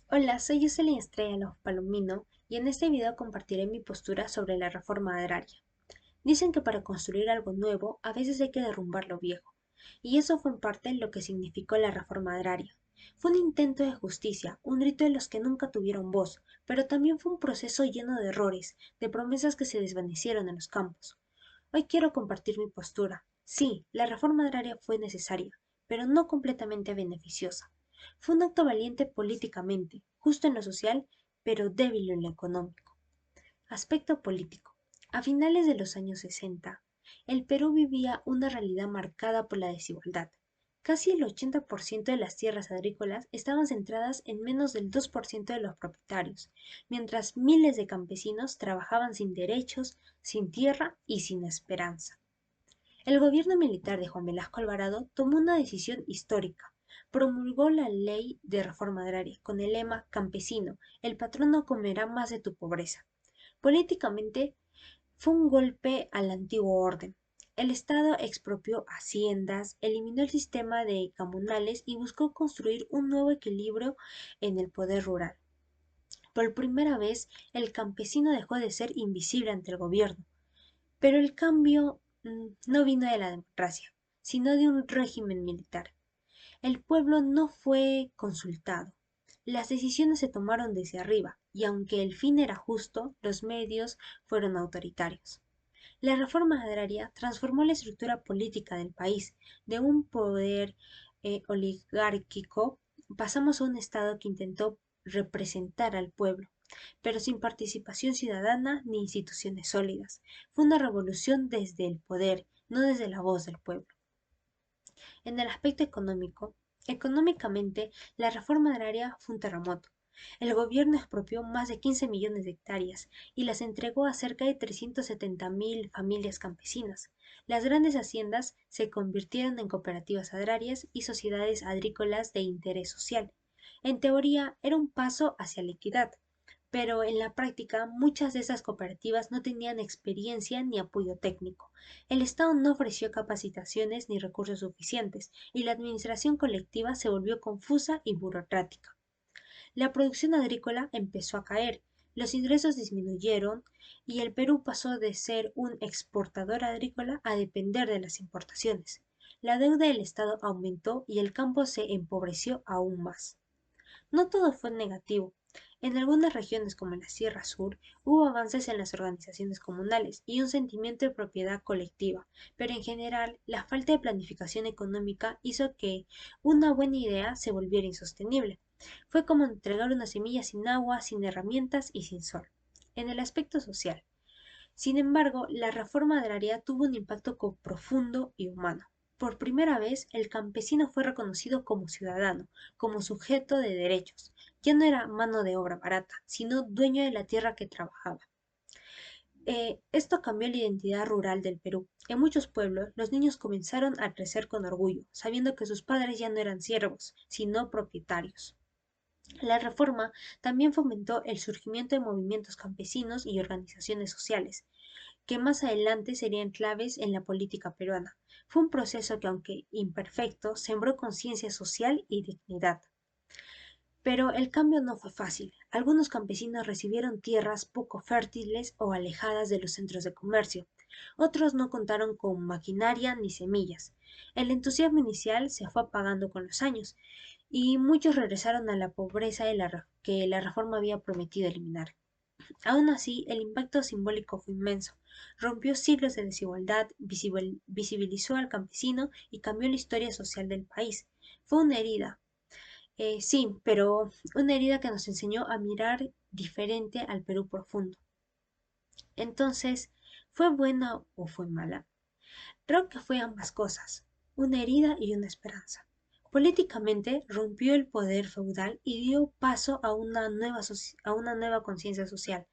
Hola, soy Jocelyn Estrella Los Palomino y en este video compartiré mi postura sobre la reforma agraria. Dicen que para construir algo nuevo a veces hay que derrumbar lo viejo, y eso fue en parte lo que significó la reforma agraria. Fue un intento de justicia, un grito de los que nunca tuvieron voz, pero también fue un proceso lleno de errores, de promesas que se desvanecieron en los campos. Hoy quiero compartir mi postura. Sí, la reforma agraria fue necesaria, pero no completamente beneficiosa. Fue un acto valiente políticamente, justo en lo social, pero débil en lo económico. Aspecto político. A finales de los años 60, el Perú vivía una realidad marcada por la desigualdad. Casi el 80% de las tierras agrícolas estaban centradas en menos del 2% de los propietarios, mientras miles de campesinos trabajaban sin derechos, sin tierra y sin esperanza. El gobierno militar de Juan Velasco Alvarado tomó una decisión histórica. Promulgó la Ley de Reforma Agraria con el lema campesino, el patrón no comerá más de tu pobreza. Políticamente fue un golpe al antiguo orden. El Estado expropió haciendas, eliminó el sistema de comunales y buscó construir un nuevo equilibrio en el poder rural. Por primera vez, el campesino dejó de ser invisible ante el gobierno. Pero el cambio no vino de la democracia, sino de un régimen militar. El pueblo no fue consultado. Las decisiones se tomaron desde arriba, y aunque el fin era justo, los medios fueron autoritarios. La reforma agraria transformó la estructura política del país. De un poder oligárquico pasamos a un Estado que intentó representar al pueblo, pero sin participación ciudadana ni instituciones sólidas. Fue una revolución desde el poder, no desde la voz del pueblo. En el aspecto económico, económicamente, la reforma agraria fue un terremoto. El gobierno expropió más de 15 millones de hectáreas y las entregó a cerca de 370.000 familias campesinas. Las grandes haciendas se convirtieron en cooperativas agrarias y sociedades agrícolas de interés social. En teoría, era un paso hacia la equidad, pero en la práctica muchas de esas cooperativas no tenían experiencia ni apoyo técnico. El Estado no ofreció capacitaciones ni recursos suficientes, y la administración colectiva se volvió confusa y burocrática. La producción agrícola empezó a caer, los ingresos disminuyeron y el Perú pasó de ser un exportador agrícola a depender de las importaciones. La deuda del Estado aumentó y el campo se empobreció aún más. No todo fue negativo. En algunas regiones como la Sierra Sur hubo avances en las organizaciones comunales y un sentimiento de propiedad colectiva, pero en general la falta de planificación económica hizo que una buena idea se volviera insostenible. Fue como entregar una semilla sin agua, sin herramientas y sin sol. En el aspecto social, sin embargo, la reforma agraria tuvo un impacto profundo y humano. Por primera vez, el campesino fue reconocido como ciudadano, como sujeto de derechos. Ya no era mano de obra barata, sino dueño de la tierra que trabajaba. Esto cambió la identidad rural del Perú. En muchos pueblos, los niños comenzaron a crecer con orgullo, sabiendo que sus padres ya no eran siervos, sino propietarios. La reforma también fomentó el surgimiento de movimientos campesinos y organizaciones sociales que más adelante serían claves en la política peruana. Fue un proceso que, aunque imperfecto, sembró conciencia social y dignidad. Pero el cambio no fue fácil. Algunos campesinos recibieron tierras poco fértiles o alejadas de los centros de comercio. Otros no contaron con maquinaria ni semillas. El entusiasmo inicial se fue apagando con los años y muchos regresaron a la pobreza que la reforma había prometido eliminar. Aún así, el impacto simbólico fue inmenso. Rompió siglos de desigualdad, visibilizó al campesino y cambió la historia social del país. Fue una herida, sí, pero una herida que nos enseñó a mirar diferente al Perú profundo. Entonces, ¿fue buena o fue mala? Creo que fue ambas cosas, una herida y una esperanza. Políticamente rompió el poder feudal y dio paso a una nueva conciencia social.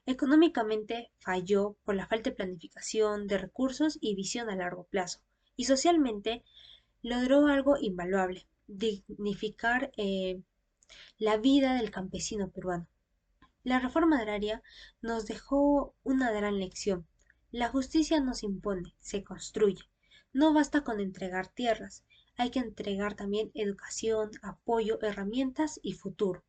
Económicamente falló por la falta de planificación, de recursos y visión a largo plazo. Y socialmente logró algo invaluable, dignificar la vida del campesino peruano. La reforma agraria nos dejó una gran lección. La justicia no se impone, se construye. No basta con entregar tierras, hay que entregar también educación, apoyo, herramientas y futuro.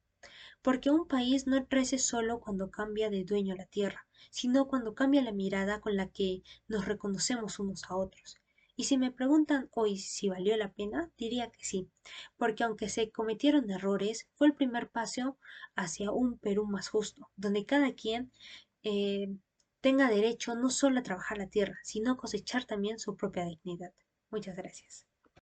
porque un país no crece solo cuando cambia de dueño la tierra, sino cuando cambia la mirada con la que nos reconocemos unos a otros. Y si me preguntan hoy si valió la pena, diría que sí, porque aunque se cometieron errores, fue el primer paso hacia un Perú más justo, donde cada quien eh, tenga derecho no solo a trabajar la tierra, sino a cosechar también su propia dignidad. Muchas gracias.